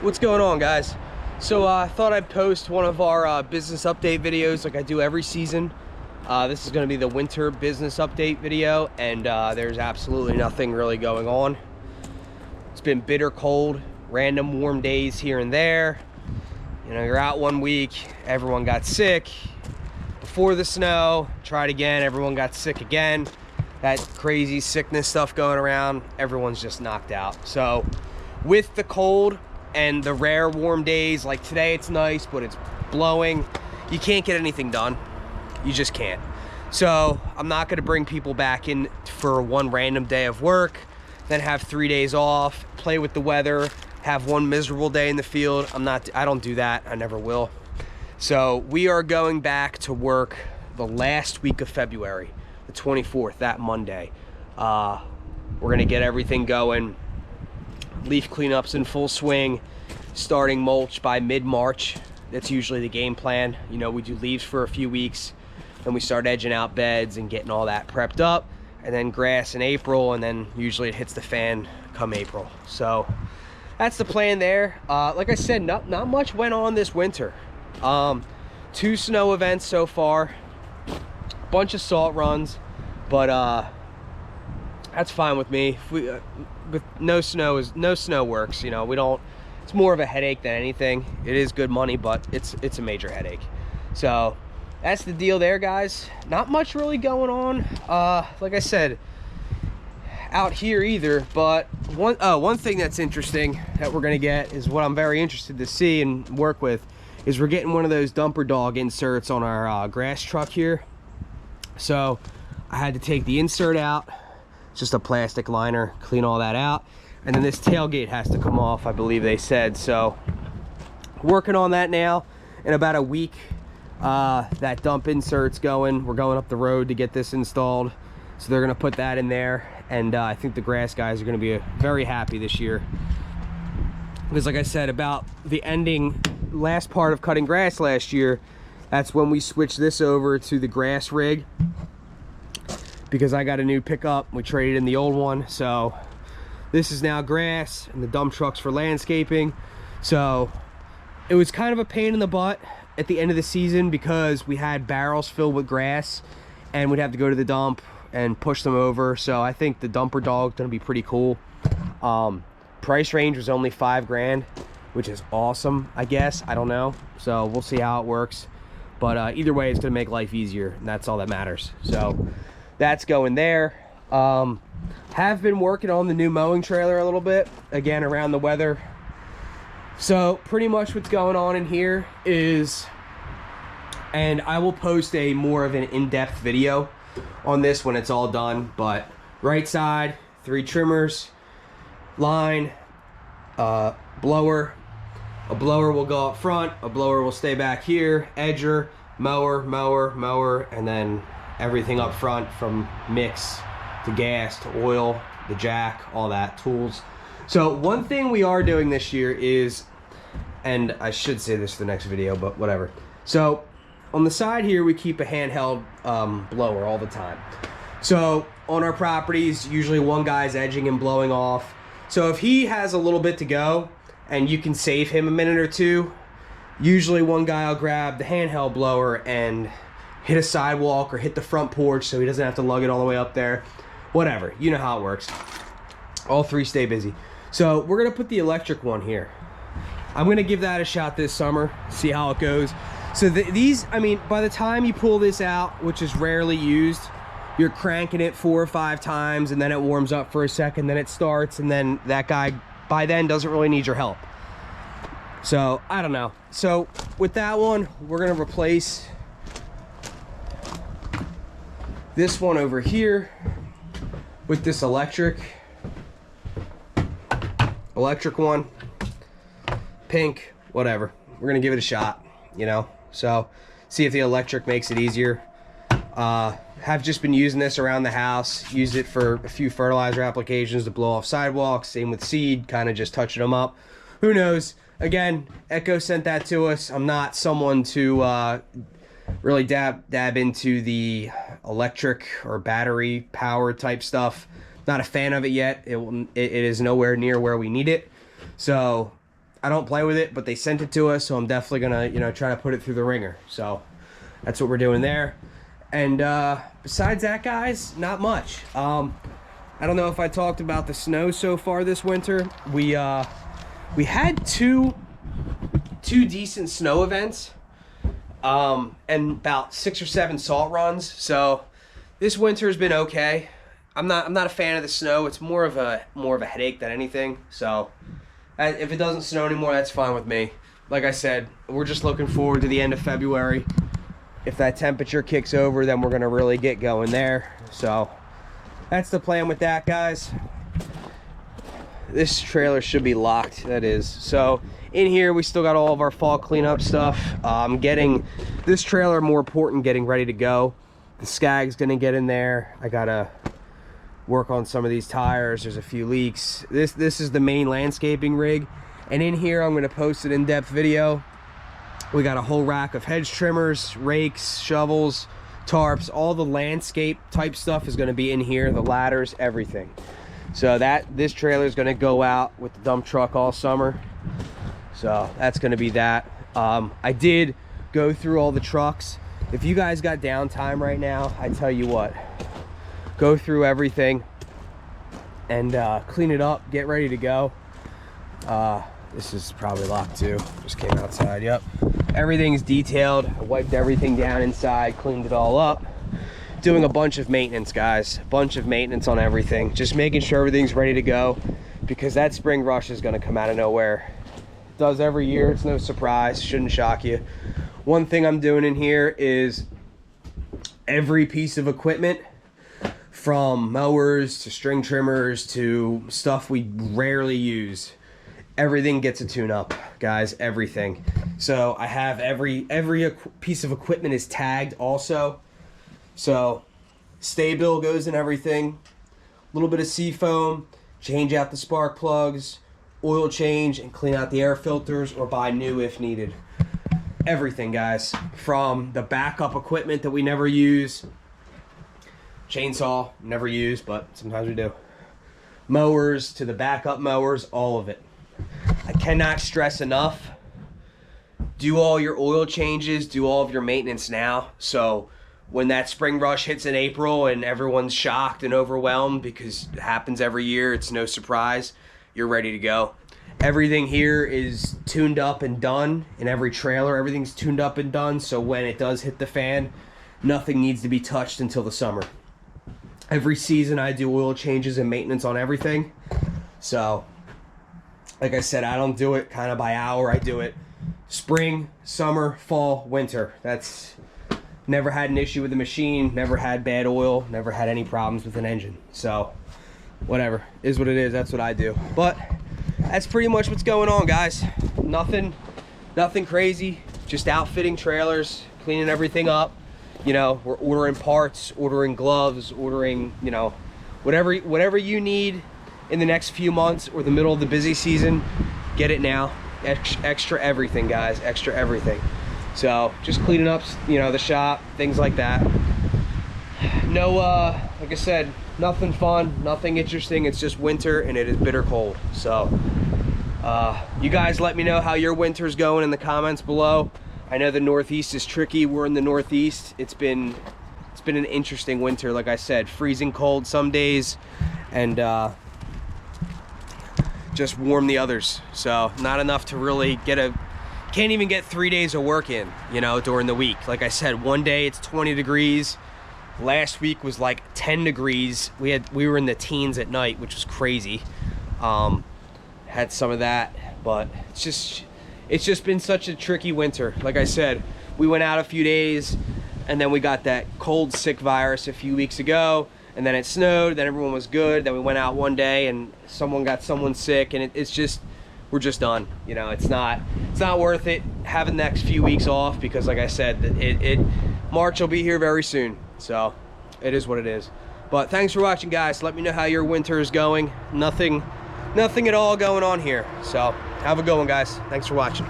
What's going on, guys? So I thought I'd post one of our business update videos like I do every season. This is going to be the winter business update video, and there's absolutely nothing really going on. It's been bitter cold, random warm days here and there. You know, you're out one week, everyone got sick. Before the snow, tried again, everyone got sick again. That crazy sickness stuff going around, everyone's just knocked out. So with the cold and the rare warm days, like today it's nice, but it's blowing, you can't get anything done. You just can't. So I'm not gonna bring people back in for one random day of work, then have 3 days off, play with the weather, have one miserable day in the field. I don't do that, I never will. So we are going back to work the last week of February, the 24th, that Monday. We're gonna get everything going. Leaf cleanups in full swing, starting mulch by mid-March. That's usually the game plan. You know, we do leaves for a few weeks, then we start edging out beds and getting all that prepped up, and then grass in April, and then usually it hits the fan come April. So that's the plan there. Like I said, not much went on this winter. 2 snow events so far, bunch of salt runs, but that's fine with me. If we, with no snow works. You know, we don't. It's more of a headache than anything. It is good money, but it's a major headache. So that's the deal there, guys. Not much really going on. Like I said, out here either. But one thing that's interesting that we're gonna get is what I'm very interested to see and work with is we're getting one of those dumper dog inserts on our grass truck here. So I had to take the insert out. It's just a plastic liner, clean all that out. And then this tailgate has to come off, I believe they said. So working on that now. In about a week, that dump insert's going. We're going up the road to get this installed. So they're gonna put that in there. And I think the grass guys are gonna be very happy this year. Because like I said, about the last part of cutting grass last year, that's when we switched this over to the grass rig. Because I got a new pickup, we traded in the old one, so this is now grass and the dump truck's for landscaping. So it was kind of a pain in the butt at the end of the season because we had barrels filled with grass and we'd have to go to the dump and push them over. So I think the dumper dog's gonna be pretty cool. Price range was only $5 grand, which is awesome, I guess. I don't know, so we'll see how it works. But either way, it's gonna make life easier, and that's all that matters. So that's going there. Have been working on the new mowing trailer a little bit, again, around the weather. So pretty much what's going on in here is, and I will post a more of an in-depth video on this when it's all done, but right side, 3 trimmers, line, blower. A blower will go up front, a blower will stay back here, edger, mower, and then everything up front from mix to gas to oil, the jack, all that, tools. So one thing we are doing this year is, and I should say this for the next video, but whatever. So on the side here, we keep a handheld blower all the time. So on our properties, usually one guy's edging and blowing off. So if he has a little bit to go and you can save him a minute or two, usually one guy will grab the handheld blower and hit a sidewalk or hit the front porch so he doesn't have to lug it all the way up there. Whatever, you know how it works. All 3 stay busy. So we're gonna put the electric one here. I'm gonna give that a shot this summer, see how it goes. So these, I mean, by the time you pull this out, which is rarely used, you're cranking it 4 or 5 times and then it warms up for a second, then it starts, and then that guy by then doesn't really need your help. So I don't know. So with that one, we're gonna replace this one over here with this electric one, pink, whatever. We're gonna give it a shot, you know, so see if the electric makes it easier. Have just been using this around the house, used it for a few fertilizer applications to blow off sidewalks, same with seed, kind of just touching them up. Who knows? Again, Echo sent that to us. I'm not someone to really dab into the electric or battery power type stuff. Not a fan of it yet. It is nowhere near where we need it. So I don't play with it, but they sent it to us, so I'm definitely gonna, you know, try to put it through the ringer. So that's what we're doing there. And besides that, guys, not much. I don't know if I talked about the snow so far this winter. We had two decent snow events, and about 6 or 7 salt runs. So this winter has been okay. I'm not a fan of the snow. It's more of a headache than anything. So if it doesn't snow anymore, that's fine with me. Like I said, we're just looking forward to the end of February. If that temperature kicks over, then we're gonna really get going there. So that's the plan with that, guys. This trailer should be locked, that is. So in here, we still got all of our fall cleanup stuff. Getting this trailer more important, getting ready to go. The Skag's gonna get in there. I gotta work on some of these tires. There's a few leaks. This is the main landscaping rig. And in here, I'm gonna post an in-depth video. We got a whole rack of hedge trimmers, rakes, shovels, tarps. All the landscape type stuff is gonna be in here, the ladders, everything. So this trailer is gonna go out with the dump truck all summer. So that's gonna be that. I did go through all the trucks. If you guys got downtime right now, I tell you what, go through everything and clean it up, get ready to go. This is probably locked too. Just came outside, yep. Everything's detailed. I wiped everything down inside, cleaned it all up. Doing a bunch of maintenance, guys. A bunch of maintenance on everything. Just making sure everything's ready to go, because that spring rush is gonna come out of nowhere. It does every year, it's no surprise, shouldn't shock you. One thing I'm doing in here is every piece of equipment, from mowers to string trimmers to stuff we rarely use, everything gets a tune-up, guys, everything. So I have every piece of equipment is tagged also. So stay bill goes in everything, a little bit of seafoam, change out the spark plugs, oil change, and clean out the air filters, or buy new if needed. Everything, guys, from the backup equipment that we never use, chainsaw, never use, but sometimes we do, mowers to the backup mowers, all of it. I cannot stress enough, do all your oil changes, do all of your maintenance now, so when that spring rush hits in April and everyone's shocked and overwhelmed, because it happens every year, it's no surprise, you're ready to go. Everything here is tuned up and done. In every trailer, everything's tuned up and done, so when it does hit the fan, nothing needs to be touched until the summer. Every season I do oil changes and maintenance on everything. So like I said, I don't do it kind of by hour. I do it spring, summer, fall, winter. That's never had an issue with the machine, never had bad oil, never had any problems with an engine. So whatever, is what it is. That's what I do. But that's pretty much what's going on, guys. Nothing crazy, just outfitting trailers, cleaning everything up. You know, we're ordering parts, ordering gloves, ordering, you know, whatever you need in the next few months or the middle of the busy season, get it now. Extra everything, guys, extra everything. So just cleaning up, you know, the shop, things like that. No, like I said, nothing fun, nothing interesting. It's just winter and it is bitter cold. So you guys let me know how your winter's going in the comments below. I know the Northeast is tricky. We're in the Northeast. It's been an interesting winter. Like I said, freezing cold some days and just warm the others. So not enough to really can't even get 3 days of work in, you know, during the week. Like I said, one day it's 20 degrees. Last week was like 10 degrees. We were in the teens at night, which was crazy. Had some of that, but it's just been such a tricky winter. Like I said, we went out a few days and then we got that cold sick virus a few weeks ago, and then it snowed, then everyone was good, then we went out one day and someone got someone sick, and it's just, we're just done. You know, it's not worth it having the next few weeks off, because like I said, March will be here very soon. So it is what it is. But thanks for watching, guys. Let me know how your winter is going. Nothing at all going on here. So have a good one, guys. Thanks for watching.